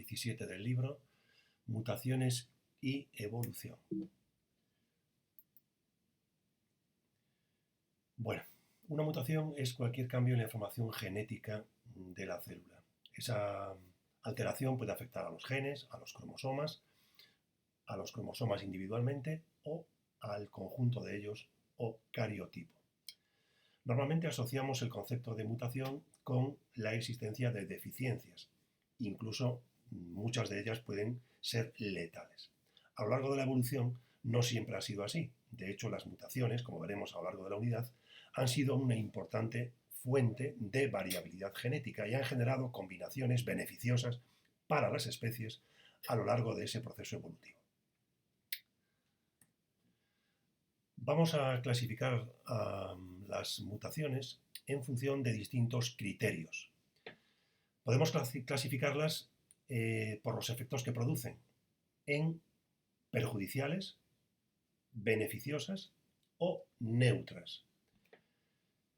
17 del libro, Mutaciones y evolución. Bueno, una mutación es cualquier cambio en la información genética de la célula. Esa alteración puede afectar a los genes, a los cromosomas individualmente o al conjunto de ellos o cariotipo. Normalmente asociamos el concepto de mutación con la existencia de deficiencias. Incluso muchas de ellas pueden ser letales. A lo largo de la evolución no siempre ha sido así. De hecho, las mutaciones, como veremos a lo largo de la unidad, han sido una importante fuente de variabilidad genética y han generado combinaciones beneficiosas para las especies a lo largo de ese proceso evolutivo. Vamos a clasificar las mutaciones en función de distintos criterios. Podemos clasificarlas por los efectos que producen en perjudiciales, beneficiosas o neutras.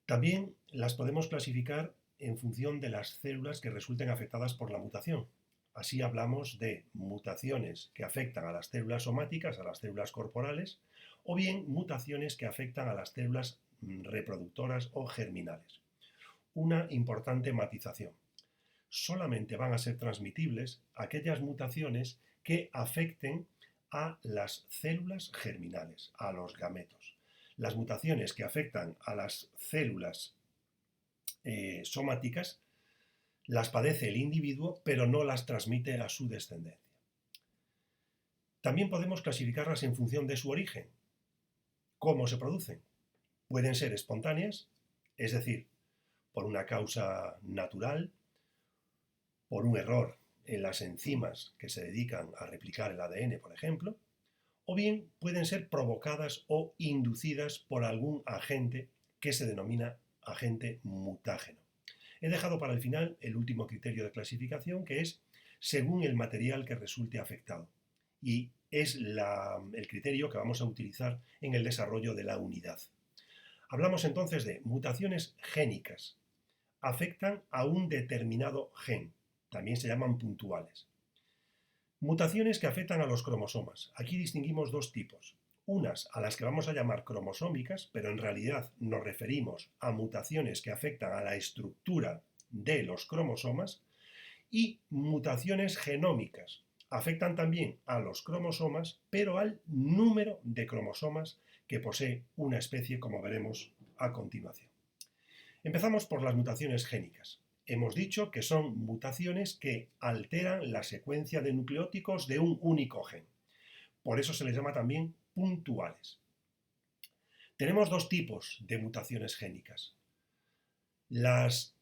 También las podemos clasificar en función de las células que resulten afectadas por la mutación. Así hablamos de mutaciones que afectan a las células somáticas, a las células corporales, o bien mutaciones que afectan a las células reproductoras o germinales. Una importante matización. Solamente van a ser transmitibles aquellas mutaciones que afecten a las células germinales, a los gametos. Las mutaciones que afectan a las células somáticas las padece el individuo, pero no las transmite a su descendencia. También podemos clasificarlas en función de su origen. ¿Cómo se producen? Pueden ser espontáneas, es decir, por una causa natural, por un error en las enzimas que se dedican a replicar el ADN, por ejemplo, o bien pueden ser provocadas o inducidas por algún agente que se denomina agente mutágeno. He dejado para el final el último criterio de clasificación, que es según el material que resulte afectado. Y es el criterio que vamos a utilizar en el desarrollo de la unidad. Hablamos entonces de mutaciones génicas. Afectan a un determinado gen. También se llaman puntuales. Mutaciones que afectan a los cromosomas. Aquí distinguimos dos tipos. Unas a las que vamos a llamar cromosómicas, pero en realidad nos referimos a mutaciones que afectan a la estructura de los cromosomas, y mutaciones genómicas. Afectan también a los cromosomas, pero al número de cromosomas que posee una especie, como veremos a continuación. Empezamos por las mutaciones génicas. Hemos dicho que son mutaciones que alteran la secuencia de nucleóticos de un único gen. Por eso se les llama también puntuales. Tenemos dos tipos de mutaciones génicas. Las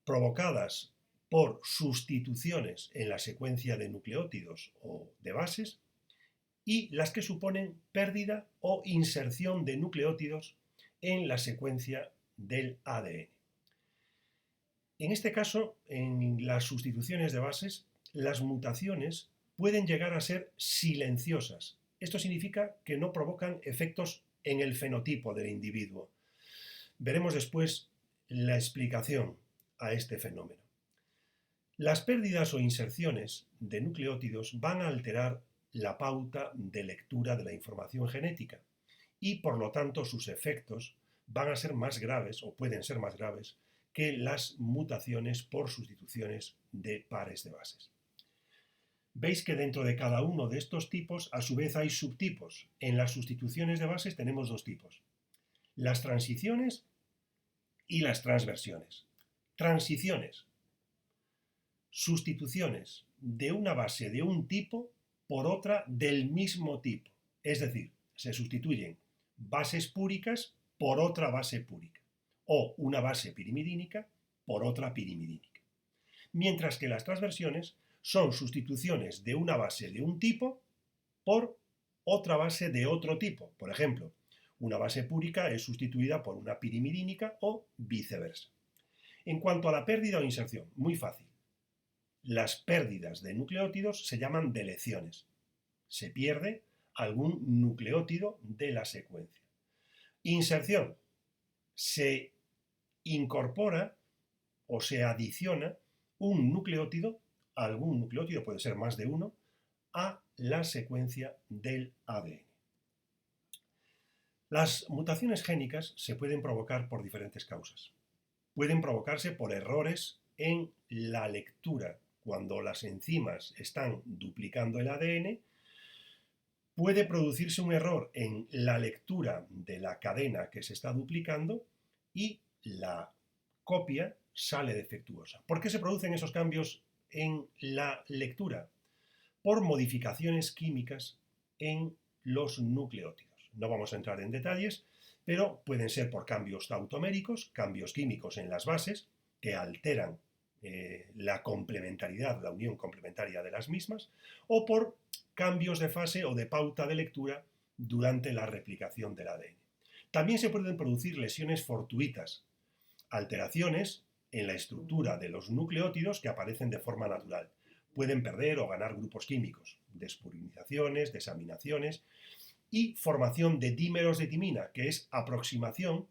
provocadas por sustituciones en la secuencia de nucleótidos o de bases, y las que suponen pérdida o inserción de nucleótidos en la secuencia del ADN. En este caso, en las sustituciones de bases, las mutaciones pueden llegar a ser silenciosas. Esto significa que no provocan efectos en el fenotipo del individuo. Veremos después la explicación a este fenómeno. Las pérdidas o inserciones de nucleótidos van a alterar la pauta de lectura de la información genética y, por lo tanto, sus efectos van a ser más graves o pueden ser más graves que las mutaciones por sustituciones de pares de bases. Veis que dentro de cada uno de estos tipos, a su vez, hay subtipos. En las sustituciones de bases tenemos dos tipos: las transiciones y las transversiones. Transiciones: sustituciones de una base de un tipo por otra del mismo tipo. Es decir, se sustituyen bases púricas por otra base púrica, o una base pirimidínica por otra pirimidínica. Mientras que las transversiones son sustituciones de una base de un tipo por otra base de otro tipo. Por ejemplo, una base púrica es sustituida por una pirimidínica o viceversa. En cuanto a la pérdida o inserción, muy fácil. Las pérdidas de nucleótidos se llaman deleciones. Se pierde algún nucleótido de la secuencia. Inserción: se incorpora o se adiciona un nucleótido algún nucleótido, puede ser más de uno, a la secuencia del ADN. Las mutaciones génicas se pueden provocar por diferentes causas. Pueden provocarse por errores en la lectura. Cuando las enzimas están duplicando el ADN, puede producirse un error en la lectura de la cadena que se está duplicando y la copia sale defectuosa. ¿Por qué se producen esos cambios en la lectura? Por modificaciones químicas en los nucleótidos. No vamos a entrar en detalles, pero pueden ser por cambios tautoméricos, cambios químicos en las bases, que alteran la complementariedad, la unión complementaria de las mismas, o por cambios de fase o de pauta de lectura durante la replicación del ADN. También se pueden producir lesiones fortuitas, alteraciones en la estructura de los nucleótidos que aparecen de forma natural. Pueden perder o ganar grupos químicos, despurinizaciones, desaminaciones y formación de dímeros de timina, que es aproximación,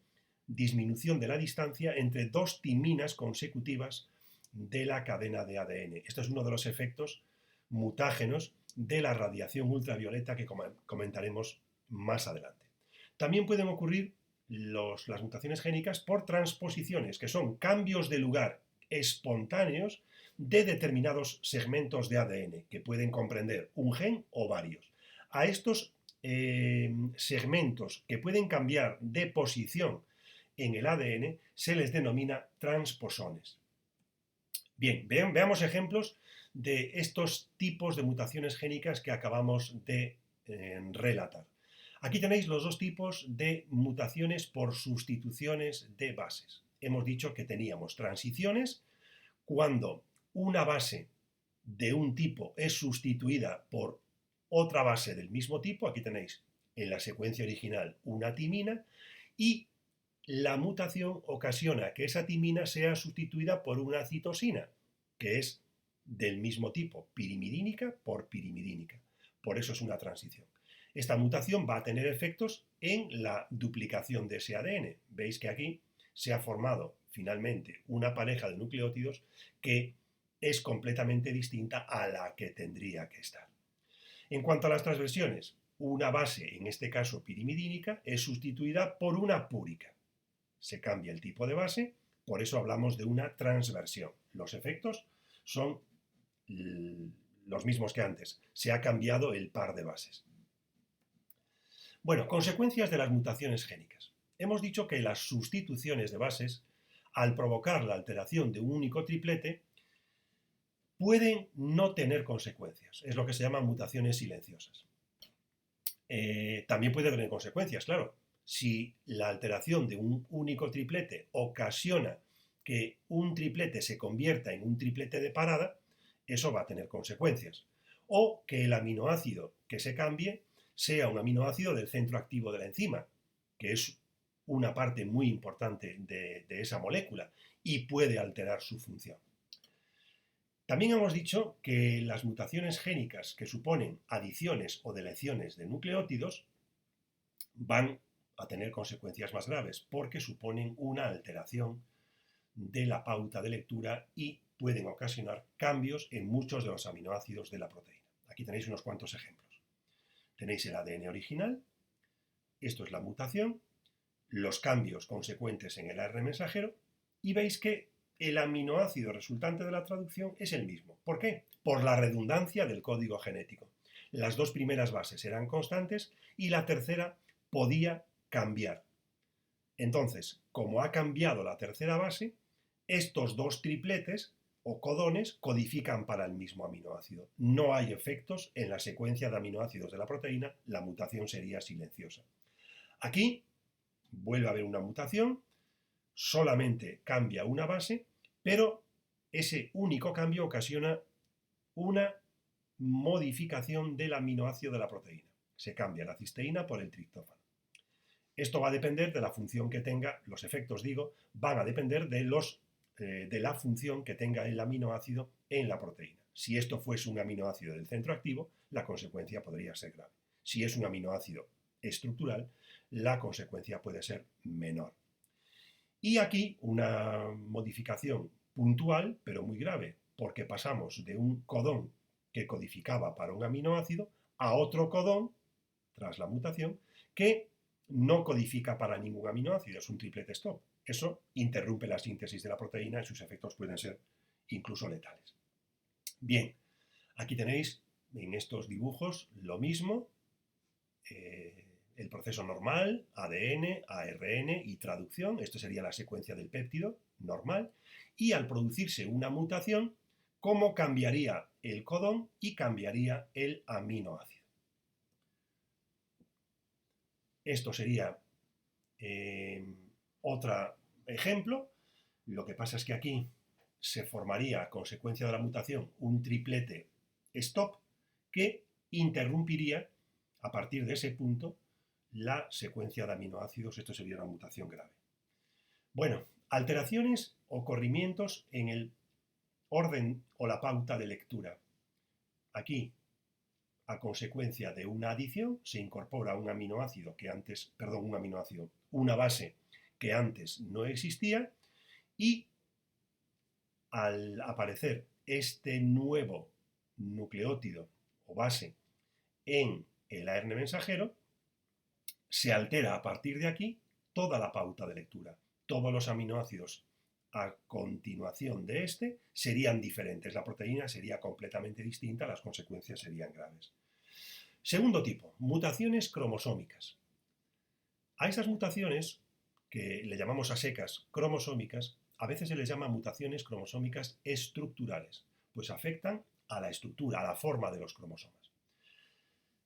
disminución de la distancia entre dos timinas consecutivas de la cadena de ADN. Esto es uno de los efectos mutágenos de la radiación ultravioleta que comentaremos más adelante. También pueden ocurrir las mutaciones génicas por transposiciones, que son cambios de lugar espontáneos de determinados segmentos de ADN, que pueden comprender un gen o varios. A estos segmentos que pueden cambiar de posición en el ADN se les denomina transposones. Bien, veamos ejemplos de estos tipos de mutaciones génicas que acabamos de relatar. Aquí tenéis los dos tipos de mutaciones por sustituciones de bases. Hemos dicho que teníamos transiciones cuando una base de un tipo es sustituida por otra base del mismo tipo. Aquí tenéis en la secuencia original una timina y la mutación ocasiona que esa timina sea sustituida por una citosina, que es del mismo tipo, pirimidínica por pirimidínica. Por eso es una transición. Esta mutación va a tener efectos en la duplicación de ese ADN. Veis que aquí se ha formado finalmente una pareja de nucleótidos que es completamente distinta a la que tendría que estar. En cuanto a las transversiones, una base, en este caso pirimidínica, es sustituida por una púrica. Se cambia el tipo de base, por eso hablamos de una transversión. Los efectos son los mismos que antes. Se ha cambiado el par de bases. Bueno, consecuencias de las mutaciones génicas. Hemos dicho que las sustituciones de bases, al provocar la alteración de un único triplete, pueden no tener consecuencias. Es lo que se llaman mutaciones silenciosas. También puede tener consecuencias, claro. Si la alteración de un único triplete ocasiona que un triplete se convierta en un triplete de parada, eso va a tener consecuencias. O que el aminoácido que se cambie sea un aminoácido del centro activo de la enzima, que es una parte muy importante de esa molécula y puede alterar su función. También hemos dicho que las mutaciones génicas que suponen adiciones o deleciones de nucleótidos van a tener consecuencias más graves porque suponen una alteración de la pauta de lectura y pueden ocasionar cambios en muchos de los aminoácidos de la proteína. Aquí tenéis unos cuantos ejemplos. Tenéis el ADN original, esto es la mutación, los cambios consecuentes en el ARN mensajero y veis que el aminoácido resultante de la traducción es el mismo. ¿Por qué? Por la redundancia del código genético. Las dos primeras bases eran constantes y la tercera podía cambiar. Entonces, como ha cambiado la tercera base, estos dos tripletes o codones codifican para el mismo aminoácido. No hay efectos en la secuencia de aminoácidos de la proteína, la mutación sería silenciosa. Aquí vuelve a haber una mutación, solamente cambia una base, pero ese único cambio ocasiona una modificación del aminoácido de la proteína. Se cambia la cisteína por el triptófano. Esto va a depender de la función que tenga, los efectos digo, van a depender de la función que tenga el aminoácido en la proteína. Si esto fuese un aminoácido del centro activo, la consecuencia podría ser grave. Si es un aminoácido estructural, la consecuencia puede ser menor. Y aquí una modificación puntual, pero muy grave. porque pasamos de un codón que codificaba para un aminoácido a otro codón, tras la mutación, que no codifica para ningún aminoácido, es un triplet stop. Eso interrumpe la síntesis de la proteína y sus efectos pueden ser incluso letales. Bien, aquí tenéis en estos dibujos lo mismo, el proceso normal, ADN, ARN y traducción, esto sería la secuencia del péptido normal, y al producirse una mutación, cómo cambiaría el codón y cambiaría el aminoácido. Esto sería otro ejemplo. Lo que pasa es que aquí se formaría a consecuencia de la mutación un triplete stop que interrumpiría a partir de ese punto la secuencia de aminoácidos. Esto sería una mutación grave. Bueno, alteraciones o corrimientos en el orden o la pauta de lectura. Aquí, a consecuencia de una adición, se incorpora un aminoácido que antes, perdón, un aminoácido, una base que antes no existía, y al aparecer este nuevo nucleótido o base en el ARN mensajero, se altera a partir de aquí toda la pauta de lectura. Todos los aminoácidos a continuación de este serían diferentes. La proteína sería completamente distinta, las consecuencias serían graves. Segundo tipo, mutaciones cromosómicas. A esas mutaciones, que le llamamos a secas cromosómicas, a veces se les llama mutaciones cromosómicas estructurales, pues afectan a la estructura, a la forma de los cromosomas.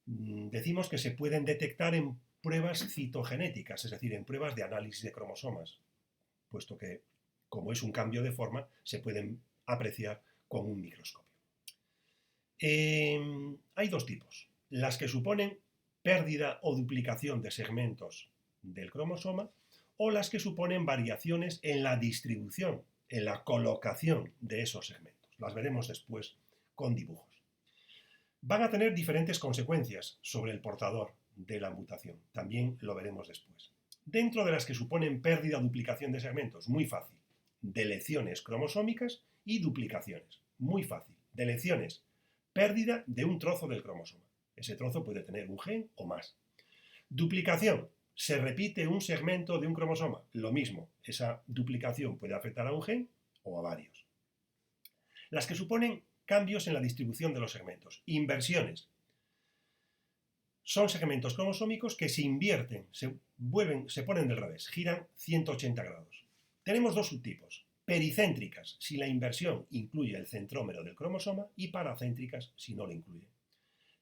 Decimos que se pueden detectar en pruebas citogenéticas, es decir, en pruebas de análisis de cromosomas, puesto que, como es un cambio de forma, se pueden apreciar con un microscopio. Hay dos tipos: las que suponen pérdida o duplicación de segmentos del cromosoma, o las que suponen variaciones en la distribución, en la colocación de esos segmentos. Las veremos después con dibujos. Van a tener diferentes consecuencias sobre el portador de la mutación. También lo veremos después. Dentro de las que suponen pérdida o duplicación de segmentos, muy fácil. Deleciones cromosómicas y duplicaciones. Muy fácil. Deleciones, pérdida de un trozo del cromosoma. Ese trozo puede tener un gen o más. Duplicación, se repite un segmento de un cromosoma. Lo mismo, esa duplicación puede afectar a un gen o a varios. Las que suponen cambios en la distribución de los segmentos. Inversiones. Son segmentos cromosómicos que se invierten, se ponen del revés, giran 180 grados. Tenemos dos subtipos: pericéntricas, si la inversión incluye el centrómero del cromosoma, y paracéntricas, si no lo incluye.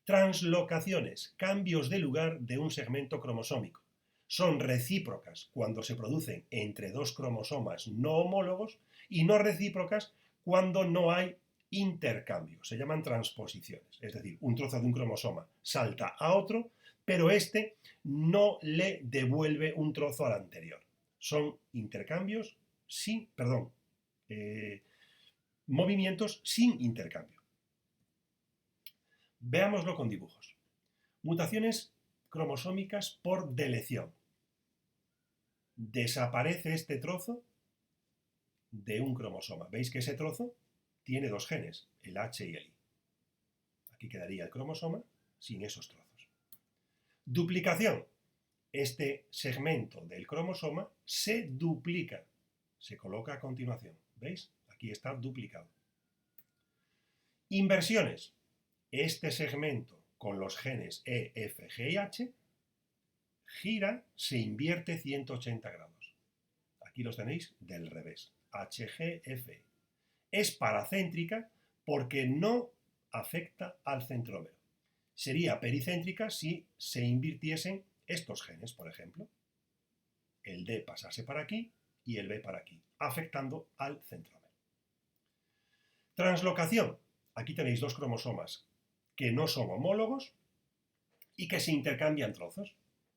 Translocaciones, cambios de lugar de un segmento cromosómico. Son recíprocas cuando se producen entre dos cromosomas no homólogos y no recíprocas cuando no hay intercambio. Se llaman transposiciones. Es decir, un trozo de un cromosoma salta a otro, pero este no le devuelve un trozo al anterior. Son intercambios movimientos sin intercambio. Veámoslo con dibujos. Mutaciones cromosómicas por deleción. Desaparece este trozo de un cromosoma. ¿Veis que ese trozo tiene dos genes, el H y el I? Aquí quedaría el cromosoma sin esos trozos. Duplicación. Este segmento del cromosoma se duplica, se coloca a continuación. ¿Veis? Aquí está duplicado. Inversiones. Este segmento con los genes E, F, G y H gira, se invierte 180 grados. Aquí los tenéis del revés. H, G, F. Es paracéntrica porque no afecta al centrómero. Sería pericéntrica si se invirtiesen estos genes, por ejemplo. El D pasase para aquí y el B para aquí, afectando al centrómero. Translocación. Aquí tenéis dos cromosomas que no son homólogos y que se intercambian trozos.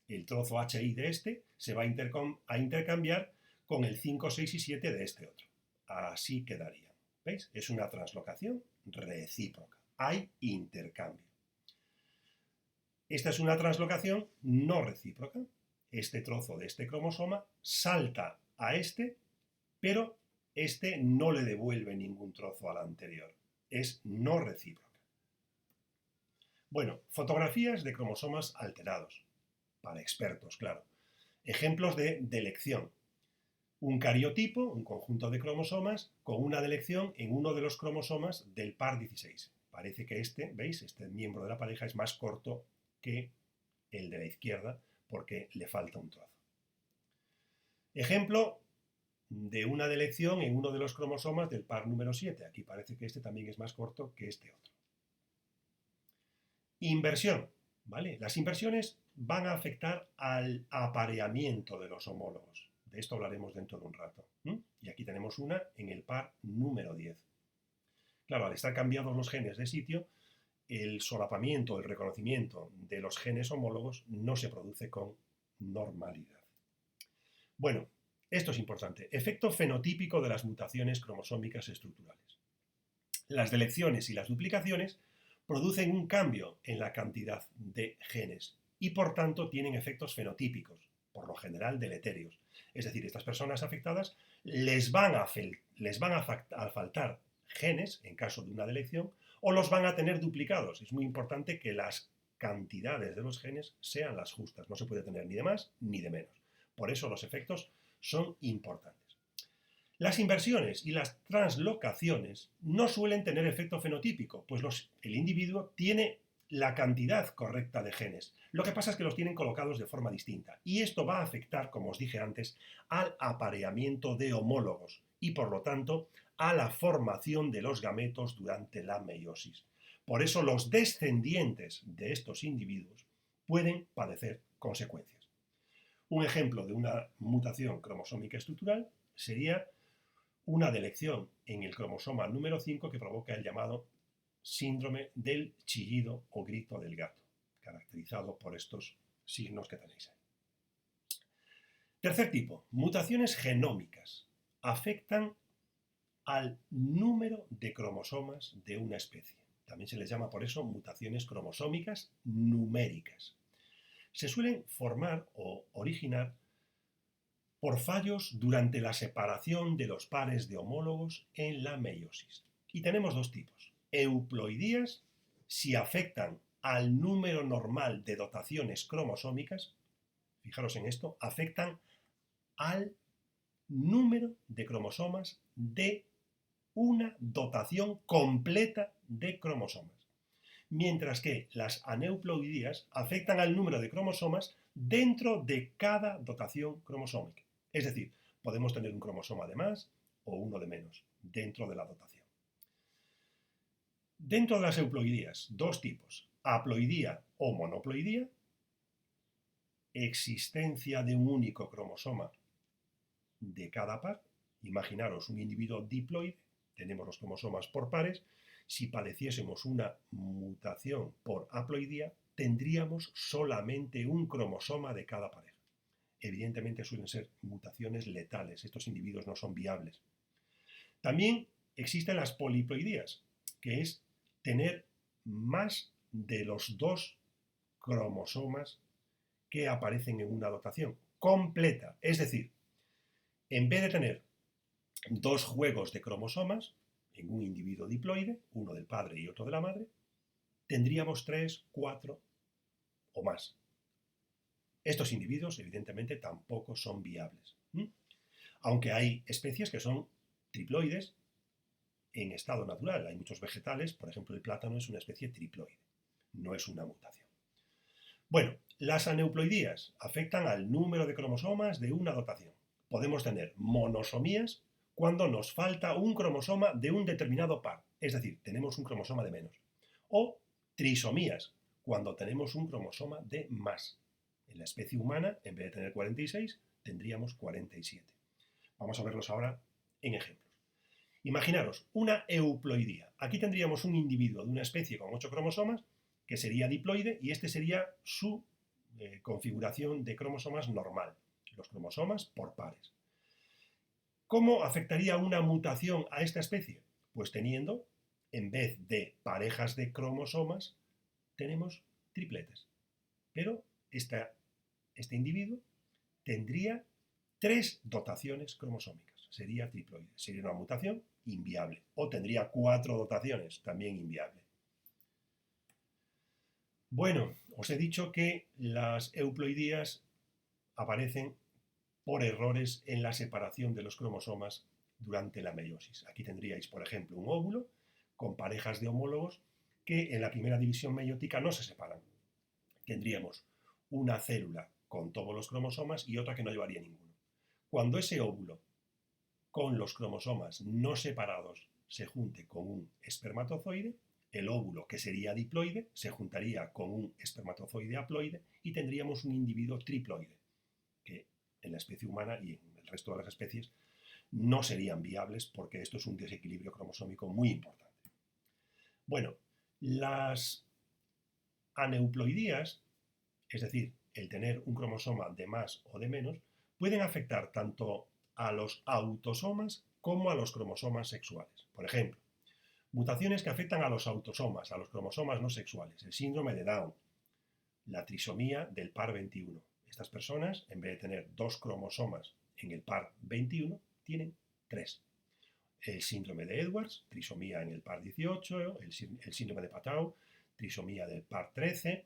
El trozo HI de este se va a intercambiar con el 5, 6 y 7 de este otro. Así quedaría. ¿Veis? Es una translocación recíproca. Hay intercambio. Esta es una translocación no recíproca. Este trozo de este cromosoma salta a este, pero este no le devuelve ningún trozo al anterior. Es no recíproca. Bueno, fotografías de cromosomas alterados. Para expertos, claro. Ejemplos de delección. Un cariotipo, un conjunto de cromosomas, con una delección en uno de los cromosomas del par 16. Parece que ¿veis? Este miembro de la pareja es más corto que el de la izquierda porque le falta un trozo. Ejemplo de una delección en uno de los cromosomas del par número 7. Aquí parece que este también es más corto que este otro. Inversión, ¿vale? Las inversiones van a afectar al apareamiento de los homólogos. De esto hablaremos dentro de un rato. Y aquí tenemos una en el par número 10. Claro, al estar cambiados los genes de sitio, el solapamiento, el reconocimiento de los genes homólogos no se produce con normalidad. Bueno, esto es importante. Efecto fenotípico de las mutaciones cromosómicas estructurales. Las delecciones y las duplicaciones producen un cambio en la cantidad de genes y por tanto tienen efectos fenotípicos, por lo general deleterios. Es decir, estas personas afectadas les van a faltar genes en caso de una delección o los van a tener duplicados. Es muy importante que las cantidades de los genes sean las justas. No se puede tener ni de más ni de menos. Por eso los efectos son importantes. Las inversiones y las translocaciones no suelen tener efecto fenotípico, pues el individuo tiene la cantidad correcta de genes. Lo que pasa es que los tienen colocados de forma distinta y esto va a afectar, como os dije antes, al apareamiento de homólogos y por lo tanto a la formación de los gametos durante la meiosis. Por eso los descendientes de estos individuos pueden padecer consecuencias. Un ejemplo de una mutación cromosómica estructural sería una delección en el cromosoma número 5 que provoca el llamado síndrome del chillido o grito del gato, caracterizado por estos signos que tenéis ahí. Tercer tipo, mutaciones genómicas. Afectan al número de cromosomas de una especie. También se les llama por eso mutaciones cromosómicas numéricas. Se suelen formar o originar por fallos durante la separación de los pares de homólogos en la meiosis. Y tenemos dos tipos. Euploidías, si afectan al número normal de dotaciones cromosómicas, fijaros en esto, afectan al número de cromosomas de una dotación completa de cromosomas. Mientras que las aneuploidías afectan al número de cromosomas dentro de cada dotación cromosómica. Es decir, podemos tener un cromosoma de más o uno de menos dentro de la dotación. Dentro de las euploidías, dos tipos, haploidía o monoploidía, existencia de un único cromosoma de cada par. Imaginaros un individuo diploide, tenemos los cromosomas por pares. Si padeciésemos una mutación por haploidía, tendríamos solamente un cromosoma de cada pareja. Evidentemente suelen ser mutaciones letales, estos individuos no son viables. También existen las poliploidías, que es tener más de los dos cromosomas que aparecen en una dotación completa. Es decir, en vez de tener dos juegos de cromosomas en un individuo diploide, uno del padre y otro de la madre, tendríamos 3, 4 o más. Estos individuos, evidentemente, tampoco son viables. Aunque hay especies que son triploides en estado natural. Hay muchos vegetales, por ejemplo, el plátano es una especie triploide, no es una mutación. Bueno, las aneuploidías afectan al número de cromosomas de una dotación. Podemos tener monosomías cuando nos falta un cromosoma de un determinado par, es decir, tenemos un cromosoma de menos. O trisomías, cuando tenemos un cromosoma de más. En la especie humana, en vez de tener 46, tendríamos 47. Vamos a verlos ahora en ejemplos. Imaginaros una euploidía. Aquí tendríamos un individuo de una especie con 8 cromosomas, que sería diploide, y este sería su configuración de cromosomas normal. Los cromosomas por pares. ¿Cómo afectaría una mutación a esta especie? Pues teniendo, en vez de parejas de cromosomas, tenemos tripletes. Pero este individuo tendría 3 dotaciones cromosómicas. sería triploide. Sería una mutación inviable. O tendría 4 dotaciones, también inviable. Bueno, os he dicho que las euploidías aparecen por errores en la separación de los cromosomas durante la meiosis. Aquí tendríais, por ejemplo, un óvulo con parejas de homólogos que en la primera división meiótica no se separan. Tendríamos una célula con todos los cromosomas y otra que no llevaría ninguno. Cuando ese óvulo con los cromosomas no separados se junte con un espermatozoide, el óvulo, que sería diploide, se juntaría con un espermatozoide haploide y tendríamos un individuo triploide, que en la especie humana y en el resto de las especies no serían viables porque esto es un desequilibrio cromosómico muy importante. Bueno, las aneuploidías, es decir, el tener un cromosoma de más o de menos, pueden afectar tanto a los autosomas como a los cromosomas sexuales. Por ejemplo, mutaciones que afectan a los autosomas, a los cromosomas no sexuales, el síndrome de Down, la trisomía del par 21. Estas personas, en vez de tener 2 cromosomas en el par 21, tienen 3. El síndrome de Edwards, trisomía en el par 18, el síndrome de Patau, trisomía del par 13,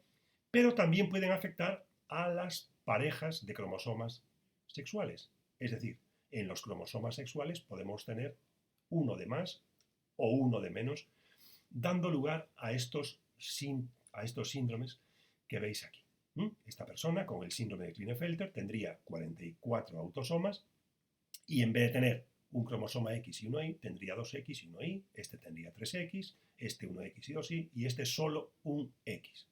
pero también pueden afectar a las parejas de cromosomas sexuales. Es decir, en los cromosomas sexuales podemos tener uno de más o uno de menos, dando lugar a estos síndromes que veis aquí. Esta persona con el síndrome de Klinefelter tendría 44 autosomas y en vez de tener un cromosoma X y uno Y, tendría 2X y uno Y, este tendría 3X, este 1X y 2Y y este solo un X.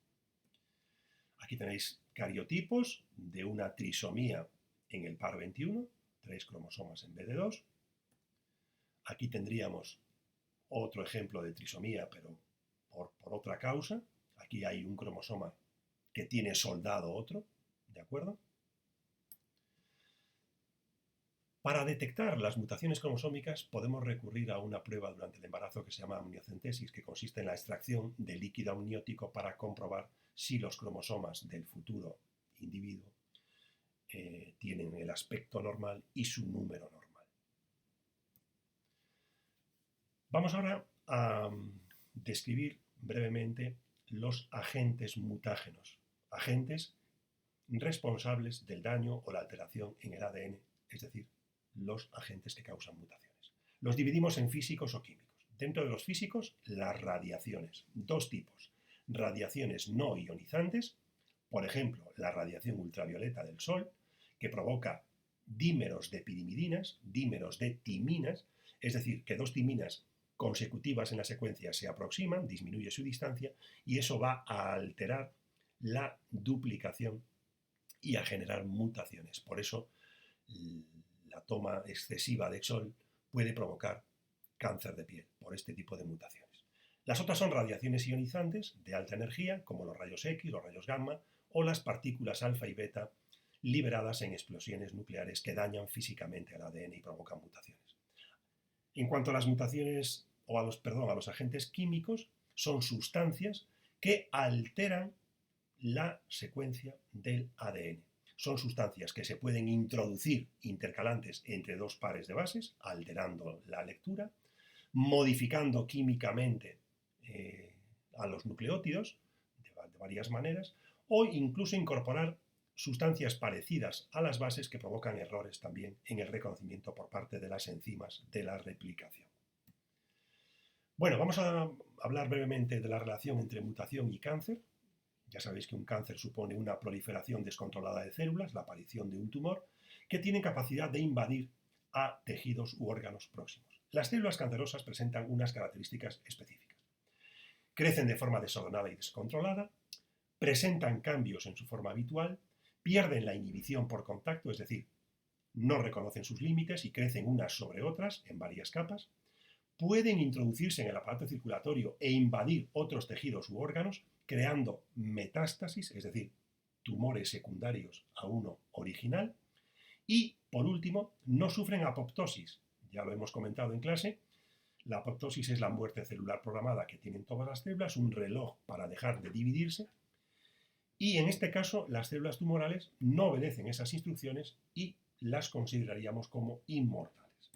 Aquí tenéis cariotipos de una trisomía en el par 21, 3 cromosomas en vez de 2. Aquí tendríamos otro ejemplo de trisomía, pero por otra causa. Aquí hay un cromosoma que tiene soldado otro, ¿de acuerdo? Para detectar las mutaciones cromosómicas podemos recurrir a una prueba durante el embarazo que se llama amniocentesis, que consiste en la extracción de líquido amniótico para comprobar si los cromosomas del futuro individuo tienen el aspecto normal y su número normal. Vamos ahora a describir brevemente los agentes mutágenos, agentes responsables del daño o la alteración en el ADN, es decir, los agentes que causan mutaciones. Los dividimos en físicos o químicos. Dentro de los físicos, las radiaciones, 2 tipos. Radiaciones no ionizantes, por ejemplo, la radiación ultravioleta del Sol, que provoca dímeros de pirimidinas, dímeros de timinas, es decir, que 2 timinas consecutivas en la secuencia se aproximan, disminuye su distancia y eso va a alterar la duplicación y a generar mutaciones. Por eso la toma excesiva de sol puede provocar cáncer de piel por este tipo de mutaciones. Las otras son radiaciones ionizantes de alta energía, como los rayos X, los rayos gamma o las partículas alfa y beta liberadas en explosiones nucleares que dañan físicamente al ADN y provocan mutaciones. En cuanto a las mutaciones o a los agentes químicos, son sustancias que alteran la secuencia del ADN. Son sustancias que se pueden introducir intercalantes entre 2 pares de bases, alterando la lectura, modificando químicamente a los nucleótidos de varias maneras, o incluso incorporar sustancias parecidas a las bases que provocan errores también en el reconocimiento por parte de las enzimas de la replicación. Bueno, vamos a hablar brevemente de la relación entre mutación y cáncer. Ya sabéis que un cáncer supone una proliferación descontrolada de células, la aparición de un tumor, que tiene capacidad de invadir a tejidos u órganos próximos. Las células cancerosas presentan unas características específicas. Crecen de forma desordenada y descontrolada, presentan cambios en su forma habitual, pierden la inhibición por contacto, es decir, no reconocen sus límites y crecen unas sobre otras en varias capas, pueden introducirse en el aparato circulatorio e invadir otros tejidos u órganos, creando metástasis, es decir, tumores secundarios a uno original, y, por último, no sufren apoptosis. Ya lo hemos comentado en clase, la apoptosis es la muerte celular programada que tienen todas las células, un reloj para dejar de dividirse, y en este caso las células tumorales no obedecen esas instrucciones y las consideraríamos como inmortales.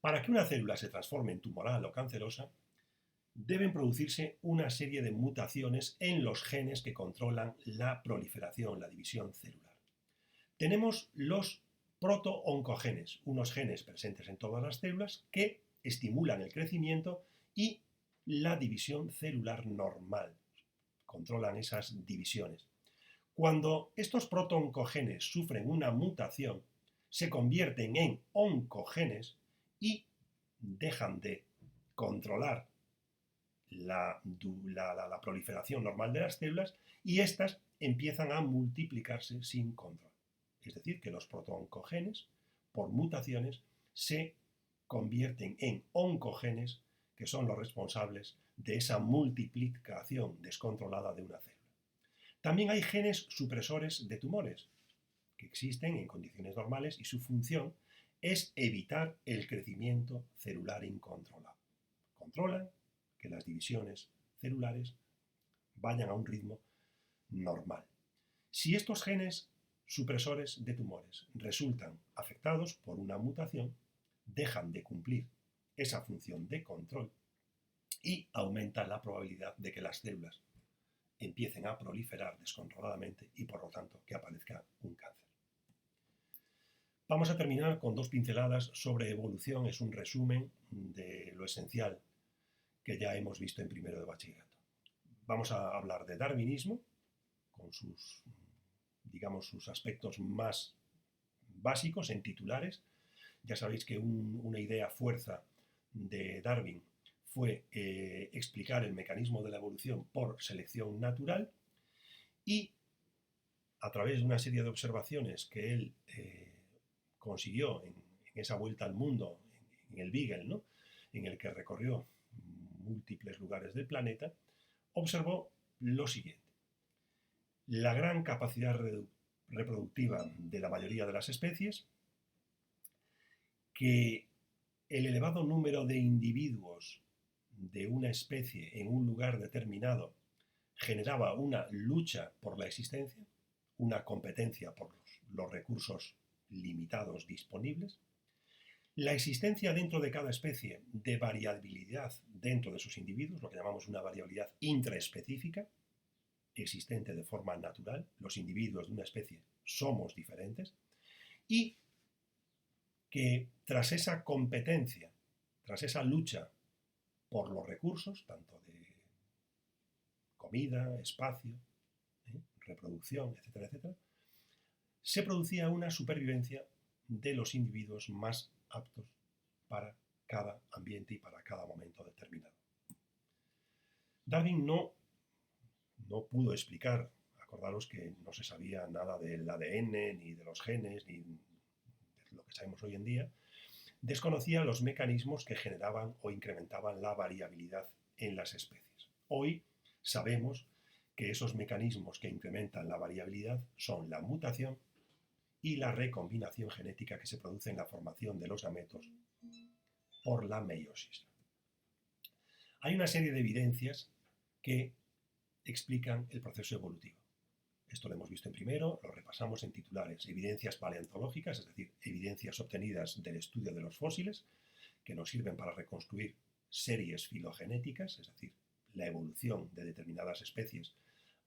Para que una célula se transforme en tumoral o cancerosa, deben producirse una serie de mutaciones en los genes que controlan la proliferación, la división celular. Tenemos los protooncogenes, unos genes presentes en todas las células que estimulan el crecimiento y la división celular normal, controlan esas divisiones. Cuando estos protooncogenes sufren una mutación, se convierten en oncogenes y dejan de controlar la proliferación normal de las células y éstas empiezan a multiplicarse sin control. Es decir, que los protooncogenes, por mutaciones, se convierten en oncogenes, que son los responsables de esa multiplicación descontrolada de una célula. También hay genes supresores de tumores, que existen en condiciones normales y su función es evitar el crecimiento celular incontrolado. Controlan que las divisiones celulares vayan a un ritmo normal. Si estos genes supresores de tumores resultan afectados por una mutación, dejan de cumplir esa función de control y aumenta la probabilidad de que las células empiecen a proliferar descontroladamente y por lo tanto que aparezca un cáncer. Vamos a terminar con dos pinceladas sobre evolución, es un resumen de lo esencial que ya hemos visto en primero de bachillerato. Vamos a hablar de darwinismo, con sus, digamos, sus aspectos más básicos en titulares. Ya sabéis que una idea fuerza de Darwin fue explicar el mecanismo de la evolución por selección natural y a través de una serie de observaciones que él consiguió en esa vuelta al mundo, en el Beagle, ¿no? En el que recorrió múltiples lugares del planeta, observó lo siguiente. La gran capacidad reproductiva de la mayoría de las especies, que el elevado número de individuos de una especie en un lugar determinado generaba una lucha por la existencia, una competencia por los recursos limitados disponibles, la existencia dentro de cada especie de variabilidad dentro de sus individuos, lo que llamamos una variabilidad intraespecífica, existente de forma natural, los individuos de una especie somos diferentes, y que tras esa competencia, tras esa lucha por los recursos, tanto de comida, espacio, reproducción, etcétera, etcétera, se producía una supervivencia de los individuos más aptos para cada ambiente y para cada momento determinado. Darwin no pudo explicar, acordaros que no se sabía nada del ADN, ni de los genes, ni de lo que sabemos hoy en día, desconocía los mecanismos que generaban o incrementaban la variabilidad en las especies. Hoy sabemos que esos mecanismos que incrementan la variabilidad son la mutación y la recombinación genética que se produce en la formación de los gametos por la meiosis. Hay una serie de evidencias que explican el proceso evolutivo. Esto lo hemos visto en primero, lo repasamos en titulares. Evidencias paleontológicas, es decir, evidencias obtenidas del estudio de los fósiles, que nos sirven para reconstruir series filogenéticas, es decir, la evolución de determinadas especies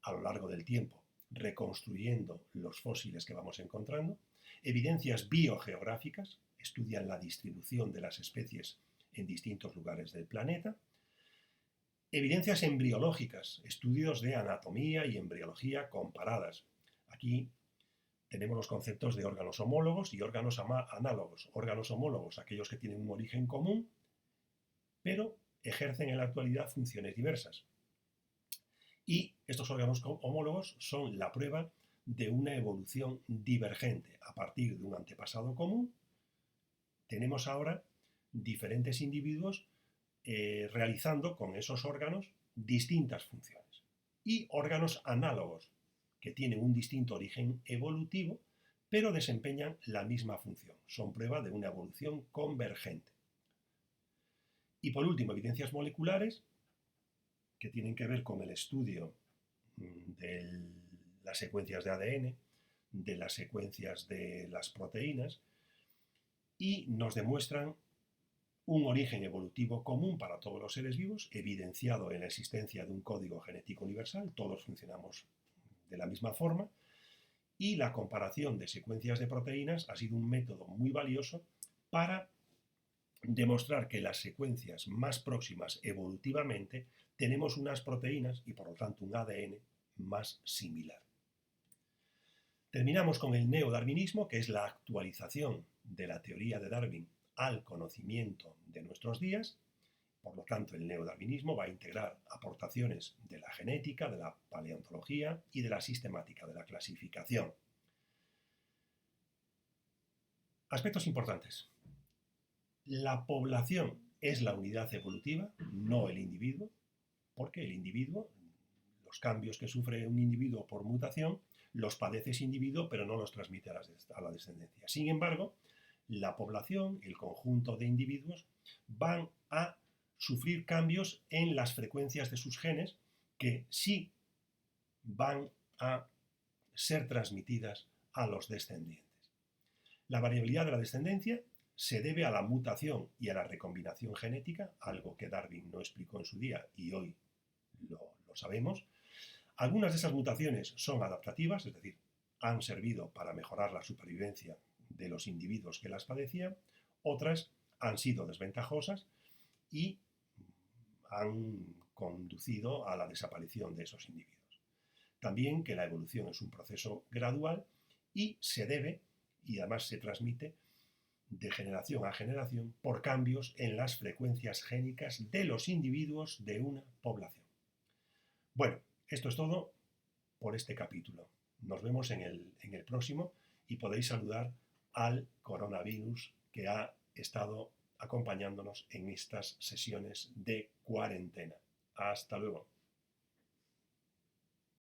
a lo largo del tiempo, reconstruyendo los fósiles que vamos encontrando. Evidencias biogeográficas, estudian la distribución de las especies en distintos lugares del planeta. Evidencias embriológicas, estudios de anatomía y embriología comparadas. Aquí tenemos los conceptos de órganos homólogos y órganos análogos. Órganos homólogos, aquellos que tienen un origen común, pero ejercen en la actualidad funciones diversas. Y estos órganos homólogos son la prueba de una evolución divergente. A partir de un antepasado común, tenemos ahora diferentes individuos realizando con esos órganos distintas funciones. Y órganos análogos, que tienen un distinto origen evolutivo, pero desempeñan la misma función. Son prueba de una evolución convergente. Y por último, evidencias moleculares, que tienen que ver con el estudio de las secuencias de ADN, de las secuencias de las proteínas, y nos demuestran un origen evolutivo común para todos los seres vivos, evidenciado en la existencia de un código genético universal, todos funcionamos de la misma forma, y la comparación de secuencias de proteínas ha sido un método muy valioso para demostrar que las secuencias más próximas evolutivamente tenemos unas proteínas y por lo tanto un ADN más similar. Terminamos con el neodarwinismo, que es la actualización de la teoría de Darwin al conocimiento de nuestros días. Por lo tanto, el neodarwinismo va a integrar aportaciones de la genética, de la paleontología y de la sistemática, de la clasificación. Aspectos importantes. La población es la unidad evolutiva, no el individuo, porque el individuo, los cambios que sufre un individuo por mutación, los padece ese individuo, pero no los transmite a la descendencia. Sin embargo, la población, el conjunto de individuos, van a sufrir cambios en las frecuencias de sus genes que sí van a ser transmitidas a los descendientes. La variabilidad de la descendencia se debe a la mutación y a la recombinación genética, algo que Darwin no explicó en su día y hoy lo sabemos. Algunas de esas mutaciones son adaptativas, es decir, han servido para mejorar la supervivencia de los individuos que las padecían, otras han sido desventajosas y han conducido a la desaparición de esos individuos. También que la evolución es un proceso gradual y se debe, y además se transmite de generación a generación por cambios en las frecuencias génicas de los individuos de una población. Bueno, esto es todo por este capítulo. Nos vemos en el próximo y podéis saludar al coronavirus que ha estado acompañándonos en estas sesiones de cuarentena. Hasta luego.